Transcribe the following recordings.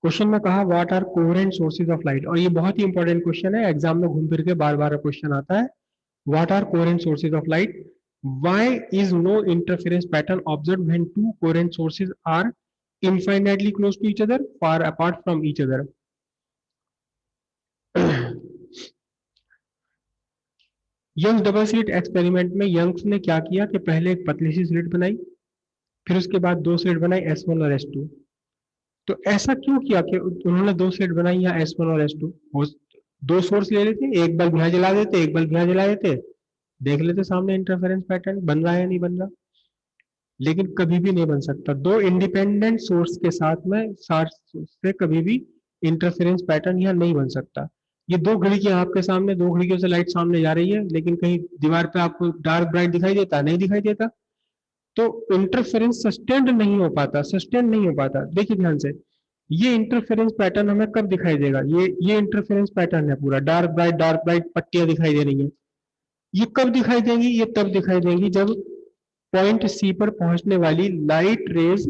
Question में कहा what are coherent sources of light, और ये बहुत ही इंपॉर्टेंट क्वेश्चन है, एग्जाम में घूम फिर के बार बार क्वेश्चन आता है। What are coherent sources of light, why is no interference pattern observe when two coherent sources are infinitely close to each other, far apart from each other. Young's double slit experiment में Young's ने क्या किया कि पहले एक पतली सी slit बनाई, फिर उसके बाद दो स्लिट बनाई S1 और S2। तो ऐसा क्यों किया कि उन्होंने दो स्लिट बनाई या S1 और S2? दो सोर्स ले लेते, एक बल्ब यहाँ जला देते, एक बल्ब यहाँ जला देते, देख लेते सामने इंटरफेरेंस पैटर्न बन रहा है या नहीं बन रहा। लेकिन कभी भी नहीं बन सकता, दो इंडिपेंडेंट सोर्स के साथ में से कभी भी इंटरफेरेंस पैटर्न यहाँ नहीं बन सकता। ये दो खिड़कियां आपके सामने, दो खिड़कियों से लाइट सामने जा रही है, लेकिन कहीं दीवार पे आपको डार्क ब्राइट दिखाई देता, नहीं दिखाई देता, तो इंटरफेरेंस सस्टेन्ड नहीं हो पाता, सस्टेन नहीं हो पाता। देखिए ध्यान से, ये इंटरफेरेंस पैटर्न हमें कब दिखाई देगा? ये इंटरफेरेंस पैटर्न है पूरा, डार्क ब्राइट पट्टियां दिखाई दे रही हैं। ये कब दिखाई देंगी? ये तब दिखाई देंगी जब पॉइंट सी पर पहुंचने वाली light rays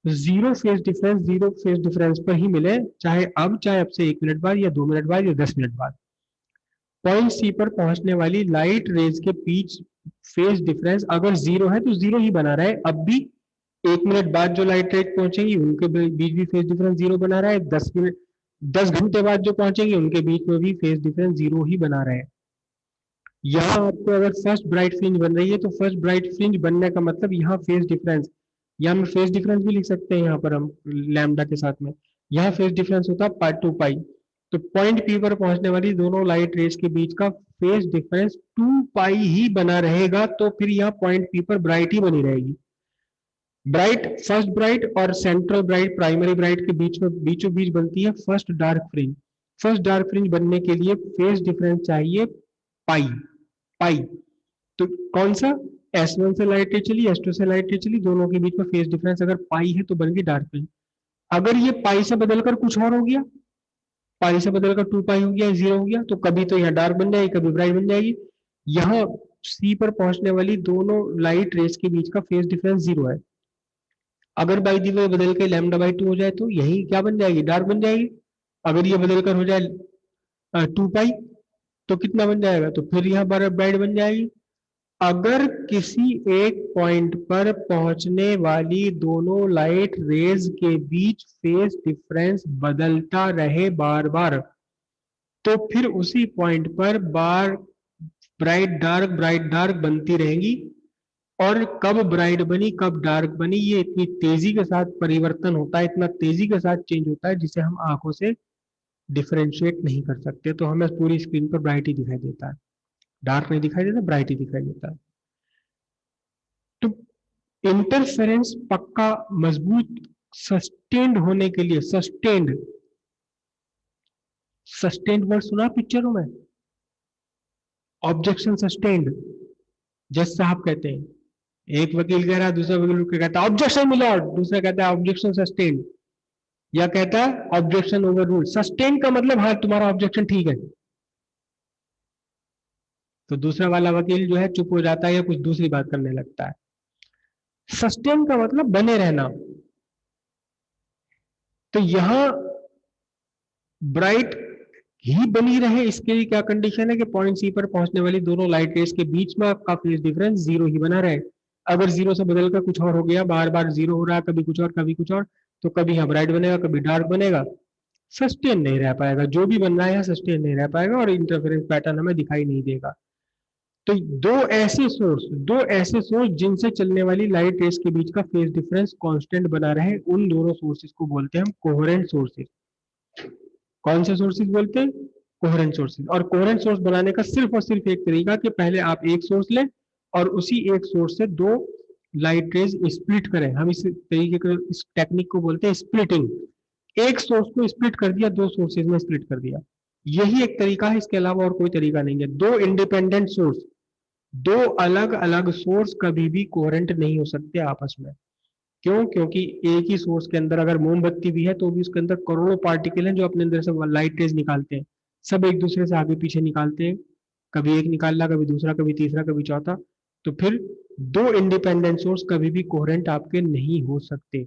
zero phase difference पर ही मिले, चाहे अब से 1 मिनट बाद या 2 मिनट बाद या 10 मिनट बाद। पॉइंट सी पर पहुंचने वाली लाइट रेज के बीच फेज डिफरेंस अगर जीरो है तो जीरो ही बना रहा है अब भी। 1 मिनट बाद जो लाइट रेज पहुंचेंगी उनके बीच भी फेज डिफरेंस जीरो बना रहा है। 10 घंटे बाद जो पहुंचेंगे उनके बीच में भी फेज डिफरेंस जीरो ही बना रहा है। यहाँ आपको अगर फर्स्ट ब्राइट फ्रिंज बन रही है तो फर्स्ट ब्राइट फ्रिंज बनने का मतलब यहाँ फेज डिफरेंस, यहाँ हम फेज डिफरेंस भी लिख सकते हैं यहाँ पर हम लैम्डा के साथ में। यहाँ फेज डिफरेंस होता है पाई 2 पाई। तो पॉइंट पी पर पहुंचने वाली दोनों लाइट रेज के बीच का फेज डिफरेंस 2 पाई ही बना रहेगा, तो फिर यहाँ पॉइंट पी पर ब्राइट ही बनी रहेगी। ब्राइट, फर्स्ट ब्राइट और सेंट्रल ब्राइट, प्राइमरी ब्राइट के बीचों बीच बनती है first dark fringe. First dark fringe बनने के लिए फेज डिफरेंस चाहिए पाई, पाई। तो कौन सा? S1 से लाइट रे चली, S2 से लाइट रे चली, दोनों के बीच में फेज डिफरेंस अगर पाई है तो बन गई डार्क फ्रिंज। अगर ये पाई से बदलकर कुछ और हो गया, पाई से बदलकर 2 पाई हो गया, जीरो हो गया, तो कभी तो यहाँ डार्क बन जाएगी, कभी ब्राइट बन जाएगी। यहाँ सी पर पहुंचने वाली दोनों लाइट रेस के बीच का फेज डिफरेंस जीरो है। अगर बाई दी वे बदल के λ/2 हो जाए तो यही क्या बन जाएगी? डार्क बन जाएगी। अगर ये बदलकर हो जाए 2 पाई तो कितना बन जाएगा? तो फिर यहाँ ब्राइट बन जाएगी। अगर किसी एक पॉइंट पर पहुंचने वाली दोनों लाइट रेज के बीच फेज डिफरेंस बदलता रहे बार बार, तो फिर उसी पॉइंट पर बार ब्राइट डार्क बनती रहेंगी। और कब ब्राइट बनी कब डार्क बनी ये इतनी तेजी के साथ परिवर्तन होता है, इतना तेजी के साथ चेंज होता है, जिसे हम आंखों से डिफरेंशिएट नहीं कर सकते। तो हमें पूरी स्क्रीन पर ब्राइट ही दिखाई देता है, डार्क नहीं दिखाई देता, ब्राइट ही दिखाई देता है। तो इंटरफेरेंस पक्का मजबूत सस्टेन्ड होने के लिए, सस्टेन्ड, सस्टेन्ड वर्ड सुना पिक्चरों में? ऑब्जेक्शन सस्टेन्ड, जज साहब कहते हैं, एक वकील कह रहा है, दूसरा वकील कहता है ऑब्जेक्शन मिलॉर्ड, दूसरा कहता है ऑब्जेक्शन सस्टेन्ड, या कहता है ऑब्जेक्शन ओवर रूल। सस्टेन का मतलब हाँ तुम्हारा ऑब्जेक्शन ठीक है, तो दूसरा वाला वकील जो है चुप हो जाता है या कुछ दूसरी बात करने लगता है। सस्टेन का मतलब बने रहना। तो यहां ब्राइट ही बनी रहे, इसके लिए क्या कंडीशन है कि पॉइंट सी पर पहुंचने वाली दोनों लाइट रेस के बीच में आपका फेज डिफरेंस जीरो ही बना रहे। अगर जीरो से बदलकर कुछ और हो गया, बार बार जीरो हो रहा है, कभी कुछ और कभी कुछ और, तो कभी यहाँ ब्राइट बनेगा कभी डार्क बनेगा, सस्टेन नहीं रह पाएगा। जो भी बन रहा है सस्टेन नहीं रह पाएगा और इंटरफेरेंस पैटर्न हमें दिखाई नहीं देगा। तो दो ऐसे सोर्स जिनसे चलने वाली लाइट रेस के बीच का फेज डिफरेंस कांस्टेंट बना रहे, उन दोनों सोर्सेज को बोलते हैं हम कोहेरेंट सोर्सेज। कौन से सोर्सेज बोलते हैं? Coherent sources. और कोहेरेंट सोर्स बनाने का सिर्फ और सिर्फ एक तरीका कि पहले आप एक सोर्स लें और उसी एक सोर्स से दो लाइट रेज स्प्लिट करें। हम इस तरीके को, इस टेक्निक को बोलते हैं स्प्लिटिंग। एक सोर्स को स्प्लिट कर दिया, दो सोर्सेज में स्प्लिट कर दिया, यही एक तरीका है, इसके अलावा और कोई तरीका नहीं है। दो इंडिपेंडेंट सोर्स, दो अलग अलग सोर्स कभी भी कोहेरेंट नहीं हो सकते आपस में। क्यों? क्योंकि एक ही सोर्स के अंदर अगर मोमबत्ती भी है तो भी उसके अंदर करोड़ों पार्टिकल हैं जो अपने अंदर से लाइट रेज निकालते हैं, सब एक दूसरे से आगे पीछे निकालते हैं, कभी एक निकाल रहा, कभी दूसरा, कभी तीसरा, कभी चौथा। तो फिर दो इंडिपेंडेंट सोर्स कभी भी कोहेरेंट आपके नहीं हो सकते।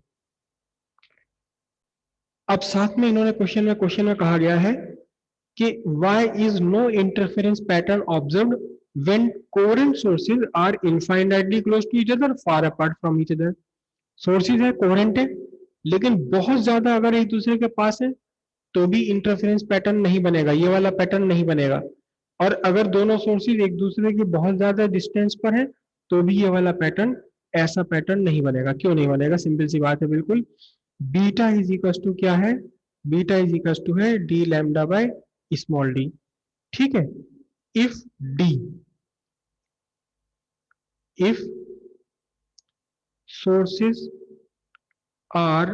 अब साथ में इन्होंने क्वेश्चन में कहा गया है कि why is no interference pattern observed when coherent sources are infinitely close to each other far apart from each other. Sources है, कोहेरेंट है, लेकिन बहुत ज्यादा अगर एक दूसरे के पास है तो भी इंटरफेरेंस पैटर्न नहीं बनेगा, ये वाला पैटर्न नहीं बनेगा। और अगर दोनों सोर्सेज एक दूसरे के बहुत ज्यादा डिस्टेंस पर है तो भी ये वाला पैटर्न, ऐसा पैटर्न नहीं बनेगा। क्यों नहीं बनेगा? सिंपल सी बात है बिल्कुल। बीटा इज इक्वल टू क्या है? बीटा इज इक्वल टू है D lambda by small d. ठीक है। If D, if sources are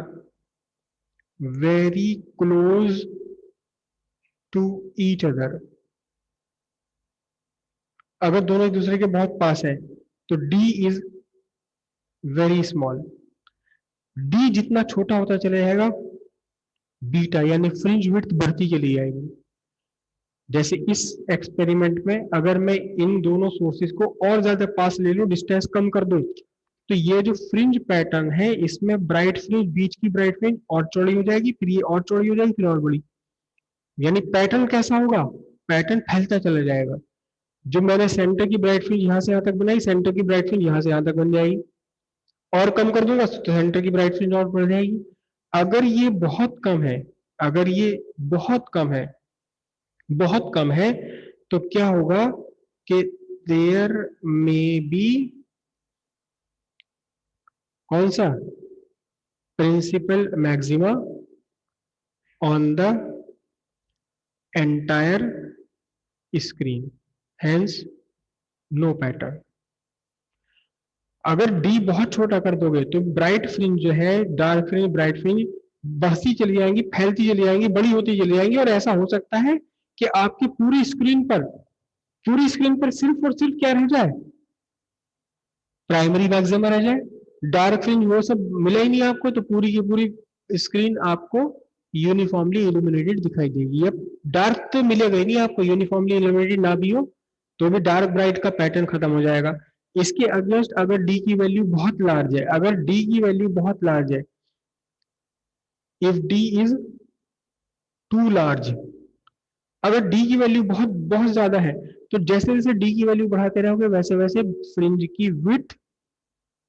very close to each other, अगर दोनों एक दूसरे के बहुत पास है तो D is very small. D जितना छोटा होता चला जाएगा, बीटा यानी फ्रिंज विड्थ बढ़ती चली जाएगी। जैसे इस एक्सपेरिमेंट में अगर मैं इन दोनों सोर्सेज को और ज्यादा पास ले लूं, डिस्टेंस कम कर दूं, तो ये जो फ्रिंज पैटर्न है इसमें ब्राइट फ्रिंज, बीच की ब्राइट फ्रिंज और चौड़ी हो जाएगी, फिर ये और चौड़ी हो जाएगी, फिर और बड़ी। यानी पैटर्न कैसा होगा? पैटर्न फैलता चला जाएगा। जो मैंने सेंटर की ब्राइट फ्रिंज यहां से यहां तक बनाई, सेंटर की ब्राइट फ्रिंज यहां से यहां तक बन जाएगी। और कम कर दूंगा तो सेंटर की ब्राइट फ्रिंज और बढ़ जाएगी। अगर ये बहुत कम है, अगर ये बहुत कम है, बहुत कम है, तो क्या होगा कि देयर में बी कौन सा? Principal maxima on the entire screen, hence no pattern. अगर डी बहुत छोटा कर दोगे तो ब्राइट फ्रिंज जो है, डार्क फ्रिंज, ब्राइट फ्रिंज बढ़ती चली जाएंगी, फैलती चली जाएंगी, बड़ी होती चली जाएंगी। और ऐसा हो सकता है कि आपकी पूरी स्क्रीन पर सिर्फ और सिर्फ क्या रह जाए? प्राइमरी मैक्सिमा रह जाए। डार्क फ्रिंज वो सब मिले ही नहीं आपको, तो पूरी की पूरी स्क्रीन आपको यूनिफॉर्मली इल्यूमिनेटेड दिखाई देगी। अब डार्क तो मिलेगा ही नहीं आपको, यूनिफॉर्मली इल्यूमिनेटेड ना भी हो तो भी डार्क ब्राइट का पैटर्न खत्म हो जाएगा। इसके अगेंस्ट अगर डी की वैल्यू बहुत लार्ज है, अगर डी की वैल्यू बहुत लार्ज है, if D is too large, अगर डी की वैल्यू बहुत बहुत ज्यादा है, तो जैसे जैसे डी की वैल्यू बढ़ाते रहोगे वैसे वैसे फ्रिंज की विड्थ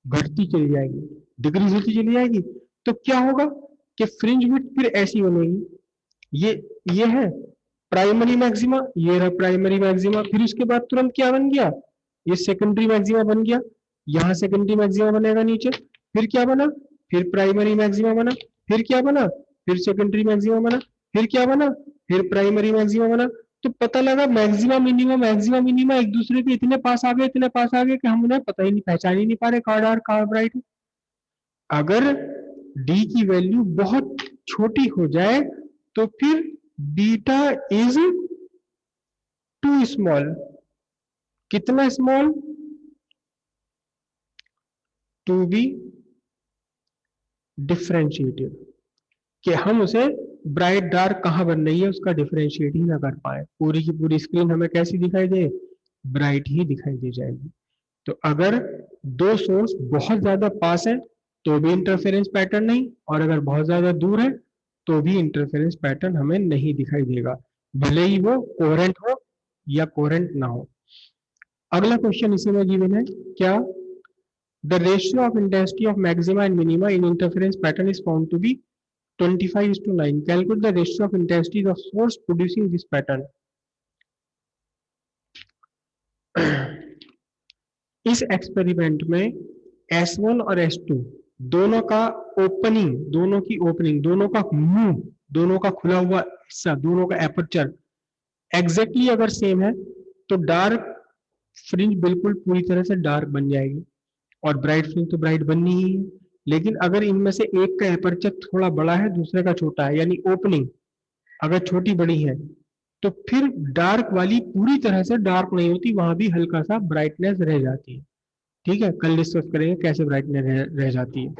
घटती चली जाएगी, डिक्रीज होती चली जाएगी। तो क्या होगा कि फ्रिंज विड्थ फिर ऐसी बनेगी। ये है प्राइमरी मैक्सिमा, ये रहा प्राइमरी मैक्सिमा। फिर उसके बाद तुरंत क्या बन गया? ये सेकेंडरी मैक्सिमा बन गया। यहाँ सेकेंडरी मैक्सिमा बनेगा नीचे, फिर क्या बना? फिर प्राइमरी मैक्सिमा बना, फिर क्या बना? फिर सेकेंडरी मैक्सिमा बना, फिर क्या बना? फिर प्राइमरी मैक्सिमा बना। तो पता लगा मैक्सिमा मिनिमा एक दूसरे के इतने पास आ गए, इतने पास आ गए कि हम उन्हें पता ही नहीं, पहचान ही नहीं पा रहे कहाँ डार्क कहाँ ब्राइट है। अगर डी की वैल्यू बहुत छोटी हो जाए तो फिर बीटा इज टू स्मॉल। कितना स्मॉल? टू बी डिफरेंशिएटेड, कि हम उसे ब्राइट डार्क कहाँ बन रही है उसका डिफरेंशिएट ही ना कर पाए। पूरी की पूरी स्क्रीन हमें कैसी दिखाई दे? ब्राइट ही दिखाई दे जाएगी। तो अगर दो सोर्स बहुत ज्यादा पास है तो भी इंटरफेरेंस पैटर्न नहीं, और अगर बहुत ज्यादा दूर है तो भी इंटरफेरेंस पैटर्न हमें नहीं दिखाई देगा, भले ही वो कोहेरेंट हो या कोहेरेंट ना हो। अगला क्वेश्चन इसी में गिवन है क्या? The ratio of intensity of maxima and minima in interference pattern is found to be 25:9. Calculate the ratio of intensities of source producing this pattern. इस एक्सपेरिमेंट में S1 और S2 दोनों का ओपनिंग, दोनों का मुंह, दोनों का खुला हुआ हिस्सा, दोनों का एपर्चर एग्जैक्टली अगर सेम है तो डार्क फ्रिंज बिल्कुल पूरी तरह से डार्क बन जाएगी और ब्राइट फ्रिंज तो ब्राइट बननी ही है। लेकिन अगर इनमें से एक का एपर्चर थोड़ा बड़ा है, दूसरे का छोटा है, यानी ओपनिंग अगर छोटी बड़ी है, तो फिर डार्क वाली पूरी तरह से डार्क नहीं होती, वहां भी हल्का सा ब्राइटनेस रह जाती है। ठीक है, कल डिस्कस करेंगे कैसे ब्राइटनेस रह जाती है।